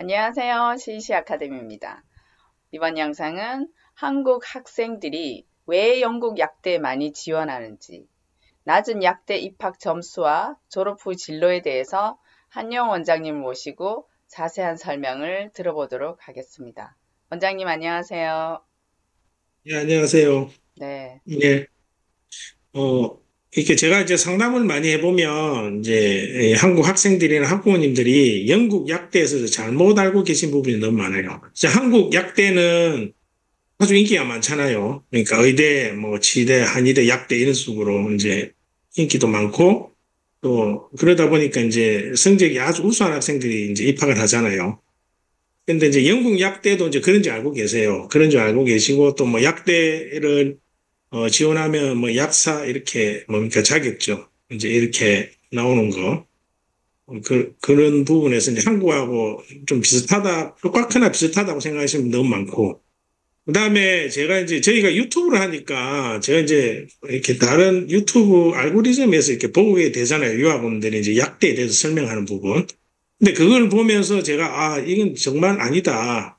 안녕하세요. 시시 아카데미입니다. 이번 영상은 한국 학생들이 왜 영국 약대에 많이 지원하는지, 낮은 약대 입학 점수와 졸업 후 진로에 대해서 한영 원장님을 모시고 자세한 설명을 들어보도록 하겠습니다. 원장님 안녕하세요. 예, 안녕하세요. 네, 예, 이렇게 제가 이제 상담을 많이 해보면, 이제, 한국 학생들이나 학부모님들이 영국 약대에서 잘못 알고 계신 부분이 너무 많아요. 이제 한국 약대는 아주 인기가 많잖아요. 그러니까 의대, 뭐, 치대, 한의대, 약대 이런 식으로 이제 인기도 많고, 또, 그러다 보니까 이제 성적이 아주 우수한 학생들이 이제 입학을 하잖아요. 근데 이제 영국 약대도 이제 그런 줄 알고 계세요. 그런 줄 알고 계시고, 또 뭐 약대를 지원하면 뭐 약사 이렇게 뭡니까 자격증 이제 이렇게 나오는 거 그런 부분에서 이제 한국하고 좀 비슷하다 똑같거나 비슷하다고 생각하시는 분 너무 많고 그다음에 제가 이제 저희가 유튜브를 하니까 제가 이제 이렇게 다른 유튜브 알고리즘에서 이렇게 보게 되잖아요. 유학원들이 이제 약대에 대해서 설명하는 부분. 근데 그걸 보면서 제가 아 이건 정말 아니다.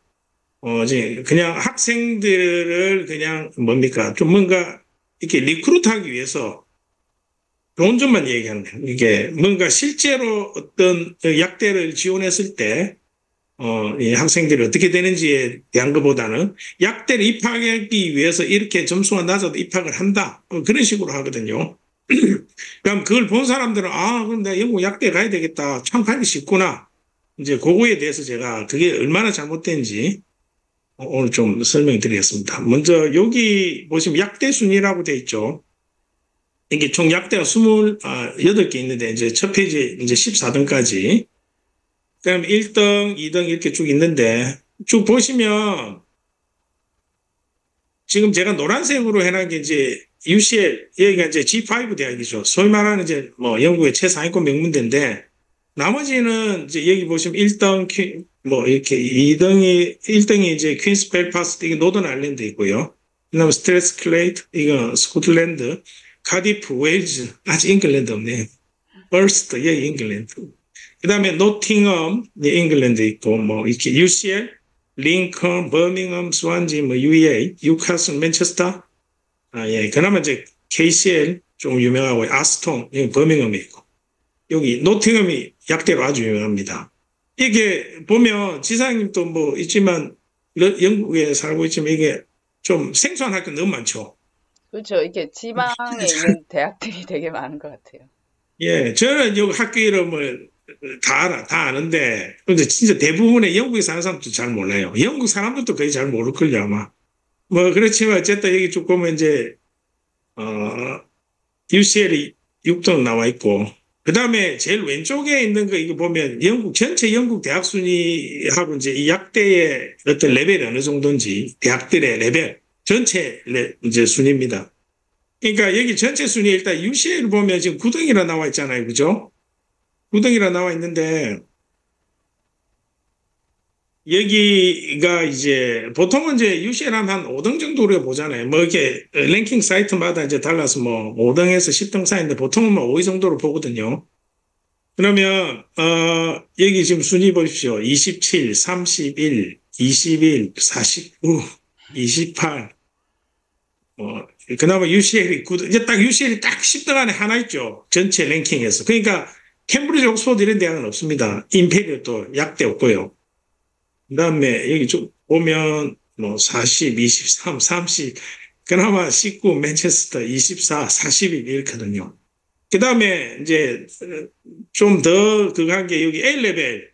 이제 그냥 학생들을 그냥 뭡니까? 좀 뭔가 이렇게 리크루트하기 위해서 좋은 점만 얘기하는 거예요. 이게 뭔가 실제로 어떤 약대를 지원했을 때, 이 학생들이 어떻게 되는지에 대한 것보다는 약대를 입학하기 위해서 이렇게 점수가 낮아도 입학을 한다. 그런 식으로 하거든요. 그럼 그걸 본 사람들은 아, 그럼 내가 영국 약대 가야 되겠다. 참 하기 쉽구나. 이제 그거에 대해서 제가 그게 얼마나 잘못된지 오늘 좀 설명드리겠습니다. 먼저 여기 보시면 약대 순위라고 되어 있죠. 이게 총 약대가 28개 있는데 이제 첫 페이지 이제 14등까지. 그다음 1등, 2등 이렇게 쭉 있는데 쭉 보시면 지금 제가 노란색으로 해놓은 게 이제 UCL 여기가 이제 G5 대학이죠. 소위 말하는 이제 뭐 영국의 최상위권 명문대인데 나머지는 이제 여기 보시면 1등 뭐 이렇게 1등이 이제 퀸스 벨파스트 이게 노던 아일랜드 있고요. 그다음에 스트레스 클레이트 이거 스코틀랜드, 카디프 웨일즈 아직 잉글랜드 없네요. 벌스트 여기 잉글랜드. 그다음에 노팅엄 잉글랜드 있고 뭐 이렇게 UCL, 링컨, 버밍엄, 스완지, 뭐 UEA, 뉴카슬, 맨체스터. 예, 그나마 이제 KCL 좀 유명하고 아스톤 여기 버밍엄이 있고 여기 노팅엄이 약대로 아주 유명합니다. 이게 보면 지사님도 뭐 있지만 영국에 살고 있지만 이게 좀 생소한 학교 너무 많죠. 그렇죠. 이렇게 지방에 있는 대학들이 되게 많은 것 같아요. 예, 저는 여기 학교 이름을 다 알아, 다 아는데, 근데 진짜 대부분의 영국에 사는 사람도 잘 몰라요. 영국 사람들도 거의 잘 모를걸요, 아마. 뭐, 그렇지만 어쨌든 여기 쭉 보면 이제, UCL이 6등 나와 있고, 그 다음에 제일 왼쪽에 있는 거 이거 보면 전체 영국 대학 순위하고 이제 이 약대의 어떤 레벨이 어느 정도인지, 대학들의 레벨, 전체 이제 순위입니다. 그러니까 여기 전체 순위 일단 UCL을 보면 지금 9등이라 나와 있잖아요. 그죠? 9등이라 나와 있는데, 여기가 이제, 보통은 이제 UCL 하면 한 5등 정도로 보잖아요. 뭐 이렇게 랭킹 사이트마다 이제 달라서 뭐 5등에서 10등 사이인데 보통은 뭐 5위 정도로 보거든요. 그러면, 여기 지금 순위 보십시오. 27, 31, 21, 49, 28, 그나마 UCL이, 이제 딱 UCL이 딱 10등 안에 하나 있죠. 전체 랭킹에서. 그러니까 캠브리지 옥스퍼드 이런 대학은 없습니다. 임페리얼도 약대 없고요. 그다음에 여기 좀 보면 뭐 40, 23, 30, 그나마 19 맨체스터 24, 41 이렇거든요. 그다음에 이제 좀 더 그거 한 게 여기 A 레벨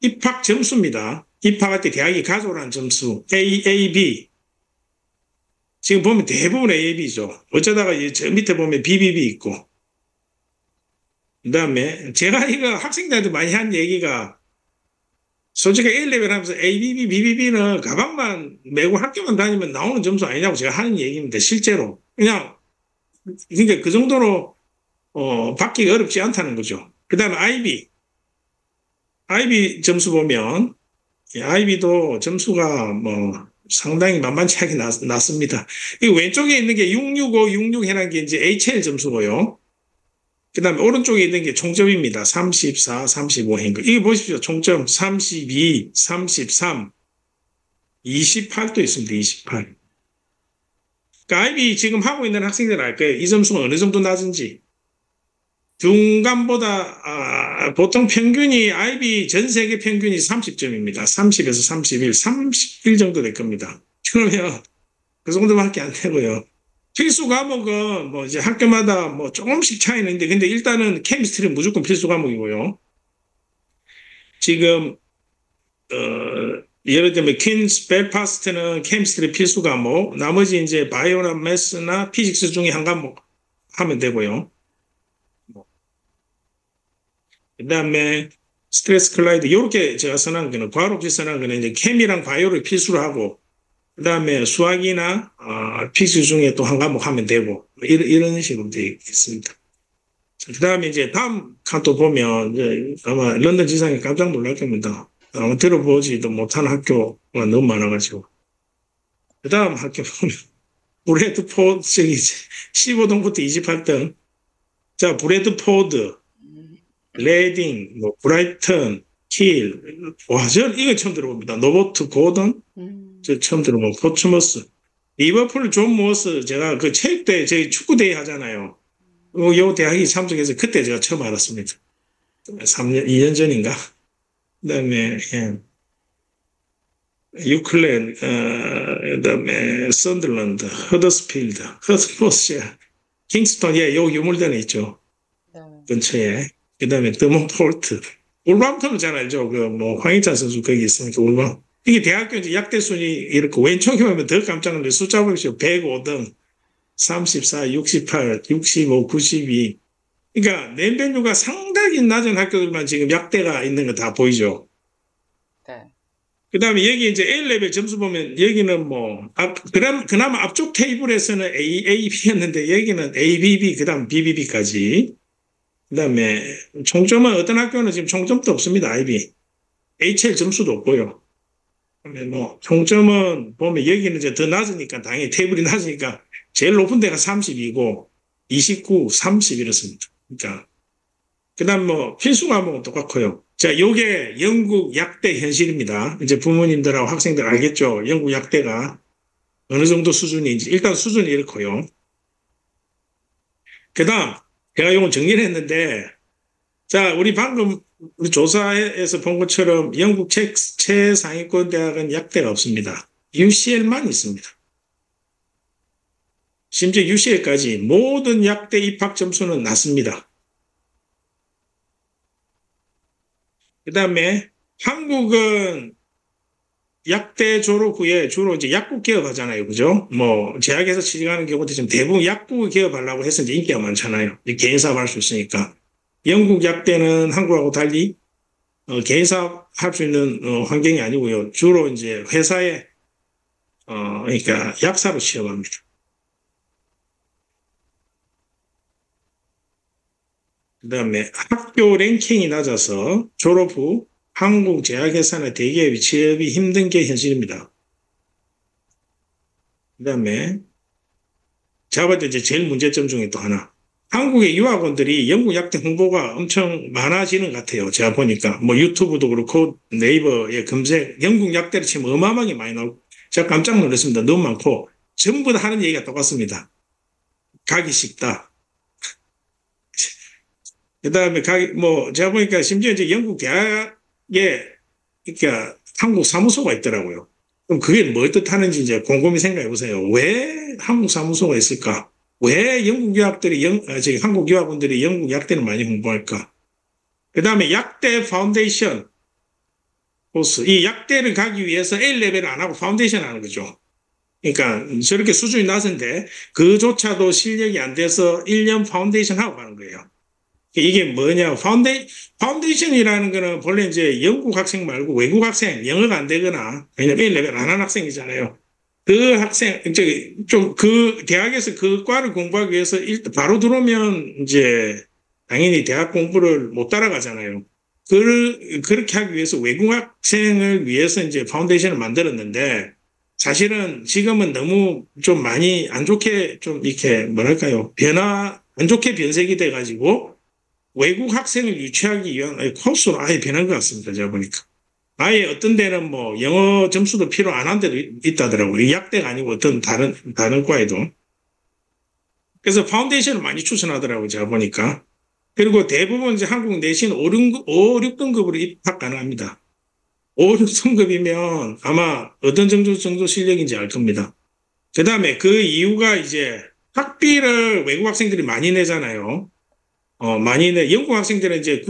입학 점수입니다. 입학할 때 대학이 가져오라는 점수 A, B. 지금 보면 대부분 A, B죠. 어쩌다가 저 밑에 보면 BBB 있고. 그다음에 제가 이거 학생들한테 많이 한 얘기가 솔직히 A레벨 하면서 ABB, BBB는 가방만 메고 학교만 다니면 나오는 점수 아니냐고 제가 하는 얘기입니다. 실제로. 그냥, 그러니까 그 정도로, 받기가 어렵지 않다는 거죠. 그 다음에 IB. IB 점수 보면, IB도 점수가 뭐, 상당히 만만치 않게 났습니다. 이 왼쪽에 있는 게 665, 66 해놓은 게 이제 HL 점수고요. 그 다음에 오른쪽에 있는 게 총점입니다. 34, 35인 거. 이게 보십시오. 총점 32, 33, 28도 있습니다. 28. 그러니까 IB 지금 하고 있는 학생들 알 거예요. 이 점수가 어느 정도 낮은지. 중간보다 보통 평균이 IB 전 세계 평균이 30점입니다. 30에서 31, 31 정도 될 겁니다. 그러면 그 정도밖에 안 되고요. 필수 과목은 뭐 이제 학교마다 뭐 조금씩 차이는 있는데 근데 일단은 케미스트리는 무조건 필수 과목이고요. 지금 예를 들면 퀸스 벨파스트는 케미스트리 필수 과목, 나머지 이제 바이오나 매스나 피직스 중에 한 과목 하면 되고요. 그다음에 스트레스 클라이드 이렇게 제가 선한 거는 과로 없이 선한 거는 이제 케미랑 바이오를 필수로 하고 그다음에 수학이나 피직스 중에 또 한 과목 하면 되고 이런 식으로 되어 있습니다. 그다음에 이제 다음 칸또 보면 이제 아마 런던 지상에 깜짝 놀랄 겁니다. 아마 들어보지도 못한 학교가 너무 많아가지고. 그 다음 학교 보면, 브래드포드, 15등부터 28등. 자, 브래드포드, 레딩, 뭐, 브라이턴, 킬. 와, 저는 이거 처음 들어봅니다. 노버트 고던? 저 처음 들어보고, 포츠머스. 리버풀 존 모스, 제가 그 체육대회, 저희 축구대회 하잖아요. 요 대학이 참석해서 그때 제가 처음 알았습니다. 2년 전인가? 그 다음에, 유클랜, 그 다음에, 썬더랜드, 허더스필드, 허스포스야, 킹스턴, 요 유물단에 있죠. 근처에. 그 다음에, 드몬폴트. 울버햄튼은 잘 알죠. 황희찬 선수 거기 있으니까, 울버햄튼. 이게 대학교 이제 약대 순위 이렇게 왼쪽에 보면 더 깜짝 놀라요. 숫자 보십시오. 105등, 34, 68, 65, 92. 그러니까年배율가 상당히 낮은 학교들만 지금 약대가 있는 거 다 보이죠. 네. 그다음에 여기 이제 A레벨 점수 보면 여기는 뭐 그나마 앞쪽 테이블에서는 A, B였는데 여기는 A, B, B 그다음 BBB까지. 그다음에 총점은 어떤 학교는 지금 총점도 없습니다. IB. HL 점수도 없고요. 뭐 총점은 보면 여기는 이제 더 낮으니까 당연히 테이블이 낮으니까 제일 높은 데가 30이고 29, 30 이렇습니다. 그러니까 그다음 뭐 필수 과목은 똑같고요. 자, 요게 영국 약대 현실입니다. 이제 부모님들하고 학생들 알겠죠? 영국 약대가 어느 정도 수준인지 일단 수준이 이렇고요. 그다음 제가 요건 정리를 했는데 자, 우리 방금 우리 조사에서 본 것처럼 영국 최상위권 대학은 약대가 없습니다. UCL만 있습니다. 심지어 UCL까지 모든 약대 입학 점수는 낮습니다. 그 다음에 한국은 약대 졸업 후에 주로 이제 약국 개업하잖아요. 그죠? 뭐, 제약에서 취직하는 경우도 지금 대부분 약국 개업하려고 해서 이제 인기가 많잖아요. 개인 사업 할 수 있으니까. 영국 약대는 한국하고 달리, 개인 사업 할 수 있는 환경이 아니고요. 주로 이제 회사에, 그러니까 약사로 취업합니다. 그 다음에 학교 랭킹이 낮아서 졸업 후 한국 제약회사나 대기업이 취업이 힘든 게 현실입니다. 그 다음에 제가 볼 때 이제 제일 문제점 중에 또 하나. 한국의 유학원들이 영국 약대 홍보가 엄청 많아지는 것 같아요. 제가 보니까 뭐 유튜브도 그렇고 네이버에 검색 영국 약대를 치면 어마어마하게 많이 나오고 제가 깜짝 놀랐습니다. 너무 많고 전부 다 하는 얘기가 똑같습니다. 가기 쉽다. 그 다음에 뭐 제가 보니까 심지어 이제 영국 대학에 그러니까 한국 사무소가 있더라고요. 그럼 그게 뭘 뜻하는지 이제 곰곰이 생각해 보세요. 왜 한국 사무소가 있을까? 왜 영국 유학들이 한국 유학원들이 영국 약대를 많이 홍보할까? 그 다음에 약대 파운데이션 코스. 이 약대를 가기 위해서 A레벨을 안 하고 파운데이션 하는 거죠. 그러니까 저렇게 수준이 낮은데 그조차도 실력이 안 돼서 1년 파운데이션 하고 가는 거예요. 이게 뭐냐, 파운데이션이라는 거는 본래 이제 영국 학생 말고 외국 학생, 영어가 안 되거나, 왜냐면 A레벨 안 한 학생이잖아요. 그 학생, 그 대학에서 그 과를 공부하기 위해서 바로 들어오면 이제 당연히 대학 공부를 못 따라가잖아요. 그렇게 하기 위해서 외국 학생을 위해서 이제 파운데이션을 만들었는데, 사실은 지금은 너무 좀 많이 안 좋게 좀 이렇게 뭐랄까요, 안 좋게 변색이 돼가지고, 외국 학생을 유치하기 위한 코스로 아예 변한 것 같습니다. 제가 보니까. 아예 어떤 데는 뭐 영어 점수도 필요 안 한 데도 있다더라고요. 약대가 아니고 어떤 다른 과에도. 그래서 파운데이션을 많이 추천하더라고요. 제가 보니까. 그리고 대부분 이제 한국 내신 5, 6등급으로 입학 가능합니다. 5, 6등급이면 아마 어떤 정도 실력인지 알 겁니다. 그 다음에 그 이유가 이제 학비를 외국 학생들이 많이 내잖아요. 많이 영국 학생들은 이제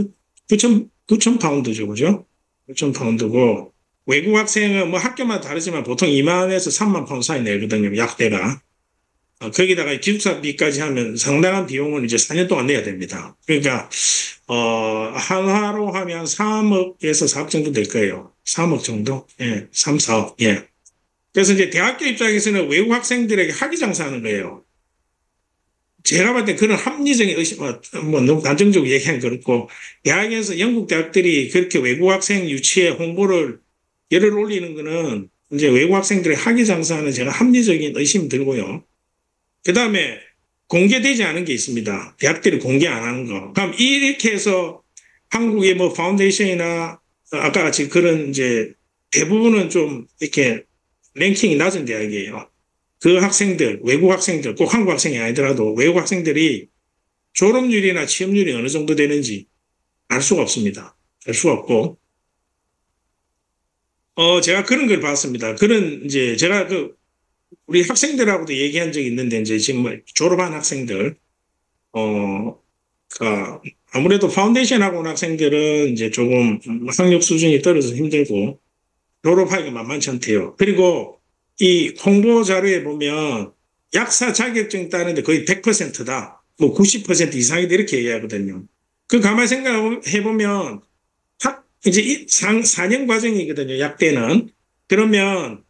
9천 파운드죠. 그죠? 9천 파운드고, 외국 학생은 뭐 학교마다 다르지만 보통 2만에서 3만 파운드 사이 내거든요. 약대가. 거기다가 기숙사비까지 하면 상당한 비용을 이제 4년 동안 내야 됩니다. 그러니까, 한화로 하면 3억에서 4억 정도 될 거예요. 3억 정도? 예, 3, 4억. 예. 그래서 이제 대학교 입장에서는 외국 학생들에게 학위장사하는 거예요. 제가 봤을 때 그런 합리적인 의심, 뭐 너무 단정적으로 얘기하면 그렇고, 대학에서 영국 대학들이 그렇게 외국 학생 유치에 홍보를 열을 올리는 거는 이제 외국 학생들의 학위 장사는 제가 합리적인 의심이 들고요. 그 다음에 공개되지 않은 게 있습니다. 대학들이 공개 안 하는 거. 그럼 이렇게 해서 한국의 뭐 파운데이션이나 아까 같이 그런 이제 대부분은 좀 이렇게 랭킹이 낮은 대학이에요. 그 학생들, 외국 학생들, 꼭 한국 학생이 아니더라도 외국 학생들이 졸업률이나 취업률이 어느 정도 되는지 알 수가 없습니다. 알 수가 없고, 제가 그런 걸 봤습니다. 그런, 이제, 제가 우리 학생들하고도 얘기한 적이 있는데, 이제 지금 뭐 졸업한 학생들, 아무래도 파운데이션 하고 온 학생들은 이제 조금 학력 수준이 떨어져서 힘들고, 졸업하기가 만만치 않대요. 그리고 이 홍보 자료에 보면 약사 자격증 따는데 거의 100%다. 뭐 90% 이상이다 이렇게 얘기하거든요. 그 가만히 생각해 보면 이제 4년 과정이거든요. 약대는. 그러면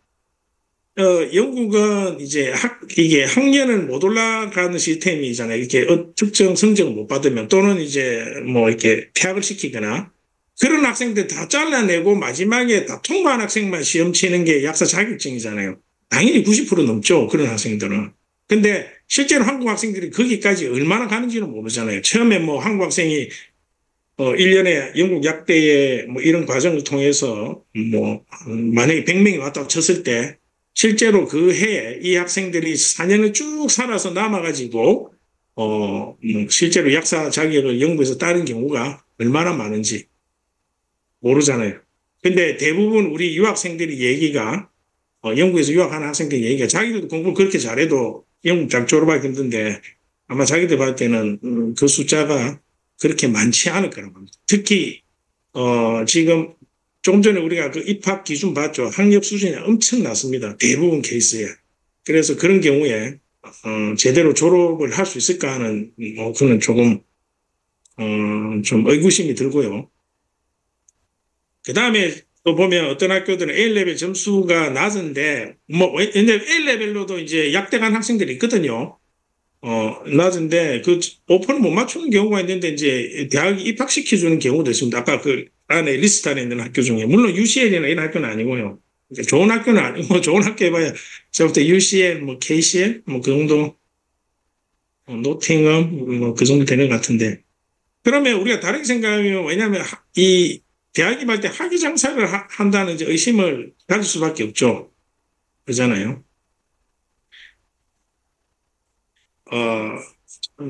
영국은 이제 이게 학년을 못 올라가는 시스템이잖아요. 이렇게 특정 성적을 못 받으면 또는 이제 뭐 이렇게 퇴학을 시키거나 그런 학생들 다 잘라내고 마지막에 다 통과한 학생만 시험 치는 게 약사 자격증이잖아요. 당연히 90% 넘죠. 그런 학생들은. 근데 실제로 한국 학생들이 거기까지 얼마나 가는지는 모르잖아요. 처음에 뭐 한국 학생이 1년에 영국 약대에 뭐 이런 과정을 통해서 뭐 만약에 100명이 왔다고 쳤을 때 실제로 그 해에 이 학생들이 4년을 쭉 살아서 남아가지고 실제로 약사 자격을 영국에서 따는 경우가 얼마나 많은지 모르잖아요. 근데 대부분 우리 유학생들이 얘기가 영국에서 유학하는 학생들 얘기가 자기들도 공부를 그렇게 잘해도 영국 잘 졸업하기 힘든데 아마 자기들 봤을 때는 그 숫자가 그렇게 많지 않을 거라고 합니다. 특히 지금 조금 전에 우리가 그 입학 기준 봤죠. 학력 수준이 엄청 낮습니다. 대부분 케이스에. 그래서 그런 경우에 제대로 졸업을 할 수 있을까 하는 그는 조금 좀 의구심이 들고요. 그 다음에 또 보면 어떤 학교들은 A레벨 점수가 낮은데, 왜냐면 A레벨로도 이제 약대 간 학생들이 있거든요. 낮은데, 오퍼를 못 맞추는 경우가 있는데, 이제 대학 입학시켜주는 경우도 있습니다. 아까 그 안에 리스트 안에 있는 학교 중에. 물론 UCL이나 이런 학교는 아니고요. 좋은 학교는 아니고, 좋은 학교 해봐야, 제가 볼 때 UCL, 뭐 KCL, 뭐 그 정도, 노팅엄, 뭐 그 정도 되는 것 같은데. 그러면 우리가 다르게 생각하면, 왜냐하면 이 대학이 할 때 학위 장사를 한다는 이제 의심을 가질 수밖에 없죠. 그러잖아요.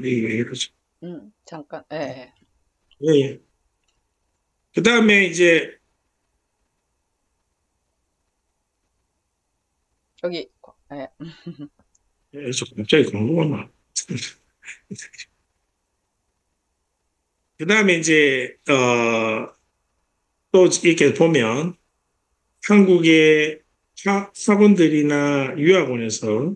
이게 왜 이러죠? 잠깐, 예. 예, 예. 그 다음에 이제, 여기, 예. 갑자기 광고가 나. 그 다음에 이제, 또 이렇게 보면, 한국의 학사분들이나 유학원에서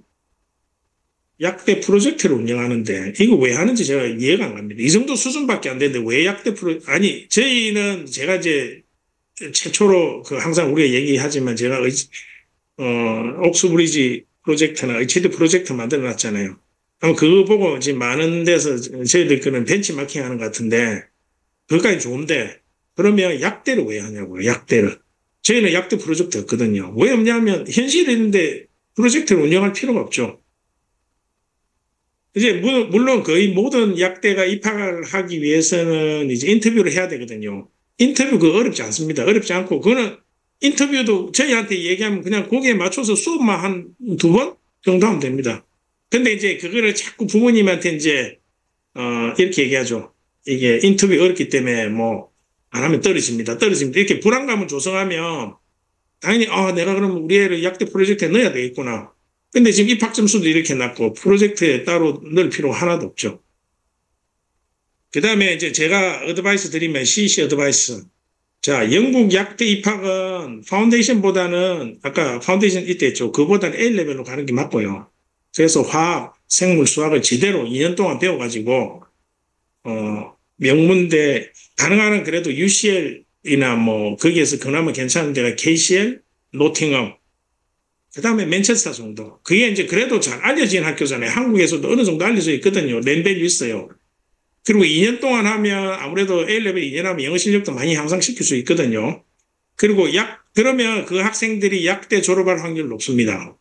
약대 프로젝트를 운영하는데, 이거 왜 하는지 제가 이해가 안 갑니다. 이 정도 수준밖에 안 되는데, 왜 약대 아니, 저희는 제가 이제 최초로 항상 우리가 얘기하지만 제가 옥스브리지 프로젝트나 의체드 프로젝트 만들어 놨잖아요. 그럼 그거 보고 지금 많은 데서 저희들 그런 벤치마킹 하는 것 같은데, 그것까지 좋은데, 그러면 약대를 왜 하냐고요, 약대를. 저희는 약대 프로젝트 없거든요. 왜 없냐면, 현실이 있는데 프로젝트를 운영할 필요가 없죠. 이제 물론 거의 모든 약대가 입학을 하기 위해서는 이제 인터뷰를 해야 되거든요. 인터뷰 그거 어렵지 않습니다. 어렵지 않고 그거는 인터뷰도 저희한테 얘기하면 그냥 거기에 맞춰서 수업만 한 두 번 정도 하면 됩니다. 근데 이제 그거를 자꾸 부모님한테 이제 이렇게 얘기하죠. 이게 인터뷰 어렵기 때문에 뭐 안 하면 떨어집니다. 떨어집니다. 이렇게 불안감을 조성하면 당연히 내가 그러면 우리 애를 약대 프로젝트에 넣어야 되겠구나. 근데 지금 입학 점수도 이렇게 낮고 프로젝트에 따로 넣을 필요가 하나도 없죠. 그 다음에 이제 제가 어드바이스 드리면 CC 어드바이스. 자, 영국 약대 입학은 파운데이션보다는 아까 파운데이션 이때 했죠. 그보다는 A레벨로 가는 게 맞고요. 그래서 화학, 생물, 수학을 제대로 2년 동안 배워가지고 명문대 가능한 한 그래도 UCL이나 뭐 거기에서 그나마 괜찮은 데가 KCL, 노팅엄, 그 다음에 맨체스터 정도. 그게 이제 그래도 잘 알려진 학교잖아요. 한국에서도 어느 정도 알려져 있거든요. 랜밸류 있어요. 그리고 2년 동안 하면 아무래도 A레벨 2년 하면 영어 실력도 많이 향상시킬 수 있거든요. 그리고 그러면 그 학생들이 약대 졸업할 확률이 높습니다.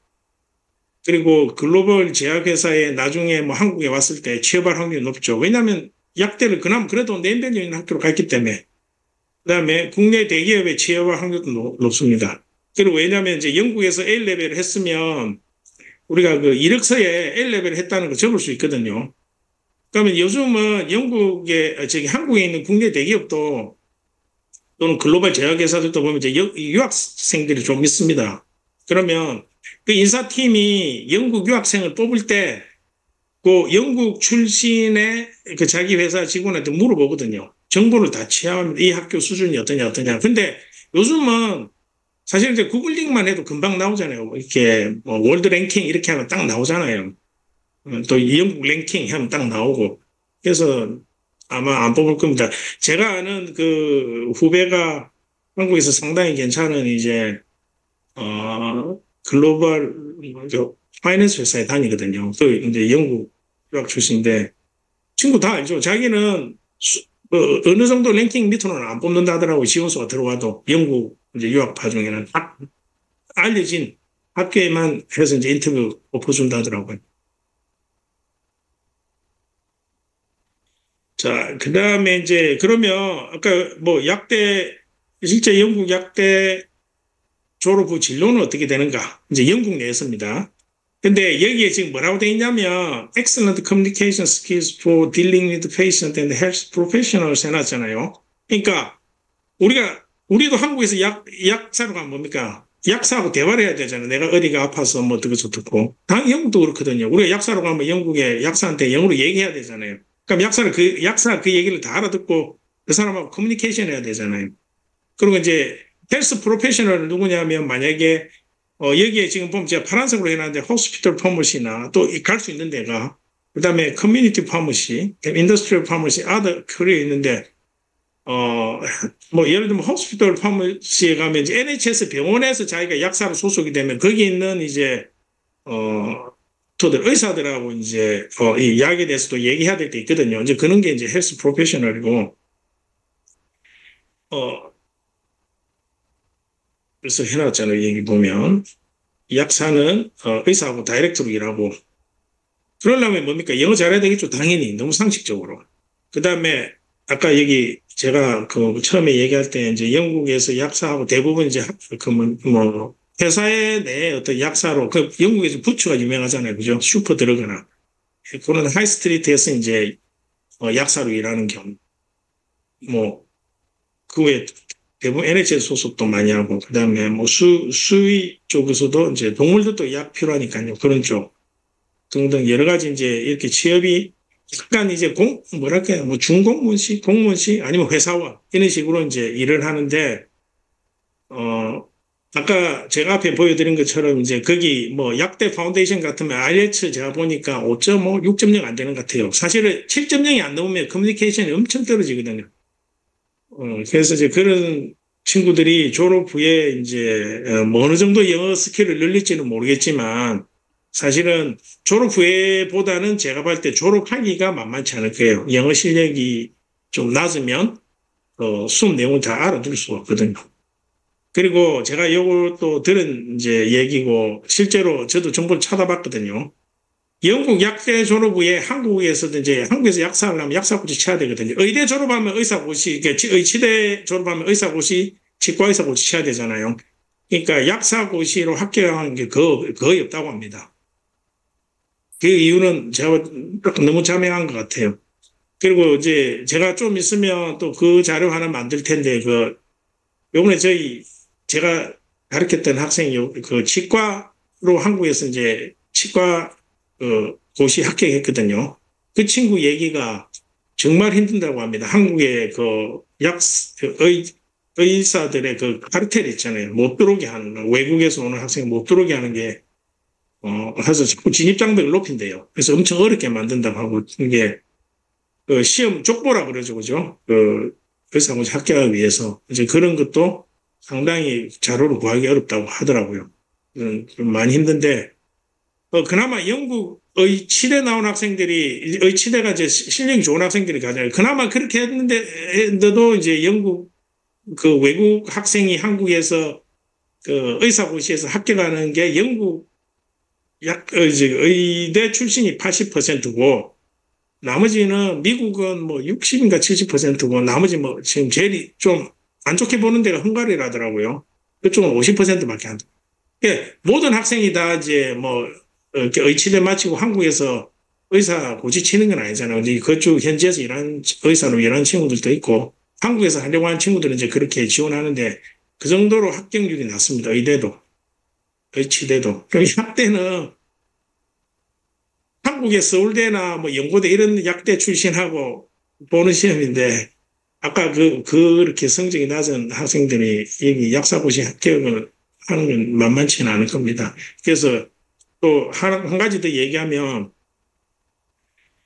그리고 글로벌 제약회사에 나중에 뭐 한국에 왔을 때 취업할 확률이 높죠. 왜냐하면 약대를 그나마 그래도 랜밸류 있는 학교로 갔기 때문에. 그 다음에 국내 대기업에 취업할 확률도 높습니다. 그리고 왜냐하면 이제 영국에서 A레벨을 했으면 우리가 그 이력서에 A레벨을 했다는 거 적을 수 있거든요. 그러면 요즘은 한국에 있는 국내 대기업도 또는 글로벌 제약회사들도 보면 이제 유학생들이 좀 있습니다. 그러면 그 인사팀이 영국 유학생을 뽑을 때 그 영국 출신의 그 자기 회사 직원한테 물어보거든요. 정보를 다 취하면 이 학교 수준이 어떠냐. 근데 요즘은 사실 이제 구글링만 해도 금방 나오잖아요. 이렇게 뭐 월드 랭킹 이렇게 하면 딱 나오잖아요. 또 영국 랭킹 하면 딱 나오고. 그래서 아마 안 뽑을 겁니다. 제가 아는 그 후배가 한국에서 상당히 괜찮은 이제, 글로벌 파이낸스 회사에 다니거든요. 또 이제 영국 유학 출신인데 친구 다 알죠. 자기는 어느 정도 랭킹 밑으로는 안 뽑는다 하더라고요. 지원서가 들어와도 영국 이제 유학파 중에는 알려진 학교에만 해서 이제 인터뷰 오퍼 준다 하더라고요. 자, 그 다음에 이제, 그러면, 아까 뭐, 실제 영국 약대 졸업 후 진로는 어떻게 되는가? 이제 영국 내에서입니다. 근데 여기에 지금 뭐라고 돼 있냐면, excellent communication skills for dealing with patient and health professionals 해놨잖아요. 그러니까, 우리도 한국에서 약사로 가면 뭡니까? 약사하고 대화를 해야 되잖아요. 내가 어디가 아파서 뭐 어떻게 좋고. 영국도 그렇거든요. 우리가 약사로 가면 영국의 약사한테 영어로 얘기해야 되잖아요. 그럼 약사가 그 얘기를 다 알아듣고 그 사람하고 커뮤니케이션 해야 되잖아요. 그리고 이제 헬스 프로페셔널은 누구냐면 만약에 여기에 지금 보면 제가 파란색으로 해놨는데 호스피털 파머시나 또 갈 수 있는 데가 그다음에 커뮤니티 파머시, 인더스트리얼 파머시, 아더 그게 있는데 뭐 예를 들면 호스피털 파머시에 가면 이제 NHS 병원에서 자기가 약사로 소속이 되면 거기 있는 이제 의사들하고 이제 이 약에 대해서도 얘기해야 될 때 있거든요. 이제 그런 게 이제 헬스 프로페셔널이고 그래서 해놨잖아요. 얘기 보면 약사는 의사하고 다이렉트로 일하고 그러려면 뭡니까? 영어 잘해야 되겠죠. 당연히 너무 상식적으로. 그 다음에 아까 여기 제가 그 처음에 얘기할 때 이제 영국에서 약사하고 대부분 이제 뭐 회사의 내 어떤 약사로, 영국에서 부츠가 유명하잖아요. 그죠? 슈퍼 들어가나. 그런 하이스트리트에서 이제, 약사로 일하는 경우. 뭐, 그 외에 대부분 NHS 소속도 많이 하고, 그 다음에 뭐 수의 쪽에서도 이제 동물들도 약 필요하니까요. 그런 쪽 등등 여러 가지 이제 이렇게 취업이 약간 이제 뭐랄까요. 뭐 준공무원식, 공무원식 아니면 회사원 이런 식으로 이제 일을 하는데, 아까 제가 앞에 보여드린 것처럼 이제 거기 뭐 약대 파운데이션 같으면 IELTS 제가 보니까 5.5, 6.0 안 되는 것 같아요. 사실은 7.0이 안 넘으면 커뮤니케이션이 엄청 떨어지거든요. 그래서 이제 그런 친구들이 졸업 후에 이제 뭐 어느 정도 영어 스킬을 늘릴지는 모르겠지만 사실은 졸업 후에보다는 제가 봤을 때 졸업하기가 만만치 않을 거예요. 영어 실력이 좀 낮으면 수업 내용을 다 알아둘 수가 없거든요. 그리고 제가 요것도 들은 이제 얘기고 실제로 저도 정보를 찾아봤거든요. 영국 약대 졸업 후에 한국에서도 이제 한국에서 약사하려면 약사고시 쳐야 되거든요. 의대 졸업하면 의사고시, 치대 졸업하면 의사고시, 치과의사고시 쳐야 되잖아요. 그러니까 약사고시로 합격하는 게 거의 없다고 합니다. 그 이유는 제가 너무 자명한 것 같아요. 그리고 이제 제가 좀 있으면 또 그 자료 하나 만들 텐데, 요번에 제가 가르쳤던 학생이 그 치과로 한국에서 이제 치과 고시 합격했거든요. 그 친구 얘기가 정말 힘든다고 합니다. 한국의 의사들의 그 카르텔 있잖아요. 못 들어오게 하는 거. 외국에서 오는 학생 못 들어오게 하는 게, 해서 자꾸 진입장벽을 높인대요. 그래서 엄청 어렵게 만든다고 하고, 이게, 시험 족보라 그러죠. 그죠? 의사고시 합격하기 위해서. 이제 그런 것도 상당히 자료를 구하기 어렵다고 하더라고요. 좀 많이 힘든데, 그나마 영국의 치대 나온 학생들이, 치대가 이제 실력이 좋은 학생들이 가잖아요. 그나마 그렇게 했는데도 이제 영국, 외국 학생이 한국에서 의사고시에서 합격하는 게 영국 이제 의대 출신이 80%고, 나머지는 미국은 뭐 60인가 70%고, 나머지 뭐 지금 제일 좀 안 좋게 보는 데가 헝가리라더라고요. 그쪽은 50%밖에 안 돼. 그러니까 모든 학생이 다 이제 뭐 이렇게 의치대 마치고 한국에서 의사 고시 치는 건 아니잖아요. 그쪽 현지에서 의사로 일하는 친구들도 있고, 한국에서 하려고 하는 친구들은 이제 그렇게 지원하는데, 그 정도로 합격률이 낮습니다. 의대도, 의치대도. 그럼 약대는 한국의 서울대나 뭐 연고대 이런 약대 출신하고 보는 시험인데, 아까 그렇게 성적이 낮은 학생들이 여기 약사고시 합격을 하는 건 만만치는 않을 겁니다. 그래서 또 한 가지 더 얘기하면,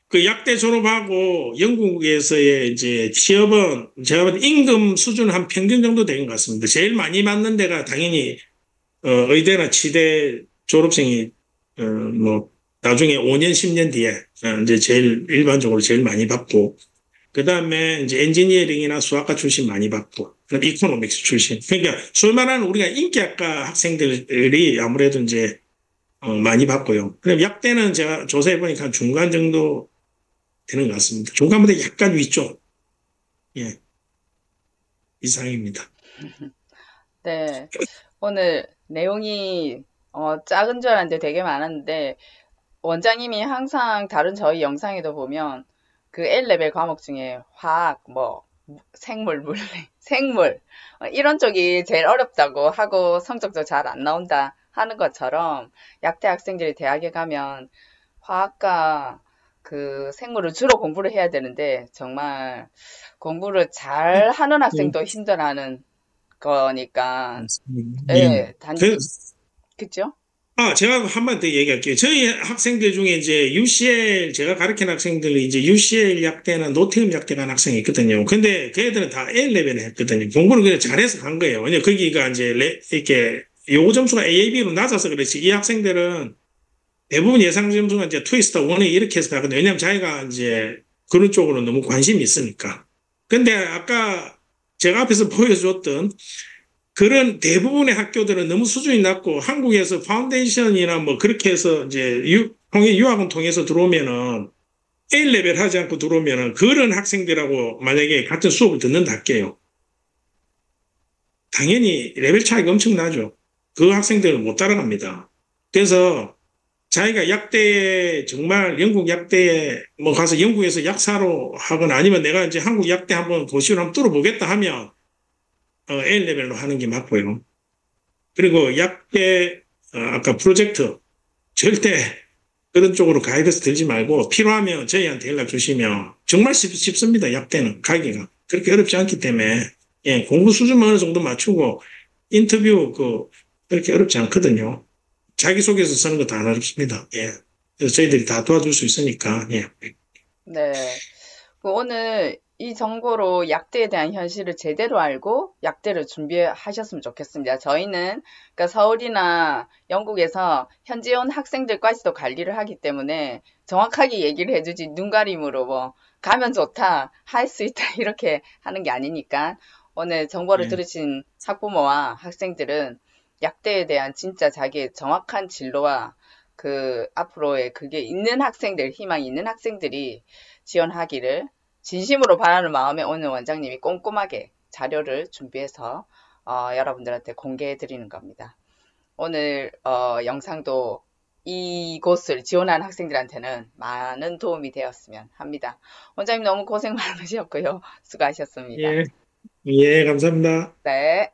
그 약대 졸업하고 영국에서의 이제 취업은 제가 볼 때 임금 수준 한 평균 정도 되는 것 같습니다. 제일 많이 받는 데가 당연히 의대나 치대 졸업생이 뭐 나중에 5년, 10년 뒤에 이제 제일 일반적으로 제일 많이 받고, 그 다음에 이제 엔지니어링이나 수학과 출신 많이 받고, 그다음 이코노믹스 출신. 그러니까 소위 말하는 우리가 인기학과 학생들이 아무래도 이제 많이 받고요. 그럼 약대는 제가 조사해 보니까 중간 정도 되는 것 같습니다. 중간보다 약간 위쪽. 예, 이상입니다. 네. 오늘 내용이 작은 줄 알았는데 되게 많았는데 원장님이 항상 다른 저희 영상에도 보면 그 A레벨 과목 중에 화학, 뭐 생물, 물리, 생물 이런 쪽이 제일 어렵다고 하고 성적도 잘 안 나온다 하는 것처럼 약대 학생들이 대학에 가면 화학과 그 생물을 주로 공부를 해야 되는데 정말 공부를 잘 하는 예, 학생도 힘들어하는 거니까 예. 예, 그죠? 제가 한 번 더 얘기할게요. 저희 학생들 중에 이제 UCL, 제가 가르치는 학생들이 이제 UCL 약대나 노팅엄 약대 간 학생이 있거든요. 근데 그 애들은 다 A레벨을 했거든요. 공부를 그냥 잘해서 간 거예요. 왜냐면 거기가 이제 이렇게 요구 점수가 AAB로 낮아서 그렇지. 이 학생들은 대부분 예상 점수가 이제 트위스터 원에 이렇게 해서 가거든요. 왜냐면 자기가 이제 그런 쪽으로 너무 관심이 있으니까. 근데 아까 제가 앞에서 보여줬던 그런 대부분의 학교들은 너무 수준이 낮고, 한국에서 파운데이션이나 뭐 그렇게 해서 이제 유학원 통해서 들어오면은 A레벨 하지 않고 들어오면은 그런 학생들하고 만약에 같은 수업을 듣는다 할게요. 당연히 레벨 차이가 엄청나죠. 그 학생들은 못 따라갑니다. 그래서 자기가 약대에 정말 영국 약대에 뭐 가서 영국에서 약사로 하거나 아니면 내가 이제 한국 약대 한번 고시를 한번 뚫어보겠다 하면 A레벨로 하는 게 맞고요. 그리고 약대 아까 프로젝트 절대 그런 쪽으로 가이드에서 들지 말고 필요하면 저희한테 연락 주시면 정말 쉽습니다. 약대는 가기가 그렇게 어렵지 않기 때문에 예, 공부 수준만 어느 정도 맞추고 인터뷰 그렇게 어렵지 않거든요. 자기소개서 쓰는 거 다 안 어렵습니다. 예. 그래서 저희들이 다 도와줄 수 있으니까 예. 네. 오늘 이 정보로 약대에 대한 현실을 제대로 알고 약대를 준비하셨으면 좋겠습니다. 저희는 그러니까 서울이나 영국에서 현지에 온 학생들까지도 관리를 하기 때문에 정확하게 얘기를 해주지 눈가림으로 뭐 가면 좋다, 할 수 있다 이렇게 하는 게 아니니까 오늘 정보를 예. 들으신 학부모와 학생들은 약대에 대한 진짜 자기의 정확한 진로와 그 앞으로의 그게 있는 학생들, 희망이 있는 학생들이 지원하기를 진심으로 바라는 마음에 오늘 원장님이 꼼꼼하게 자료를 준비해서 여러분들한테 공개해 드리는 겁니다. 오늘 영상도 이곳을 지원한 학생들한테는 많은 도움이 되었으면 합니다. 원장님 너무 고생 많으셨고요. 수고하셨습니다. 예, 예, 감사합니다. 네.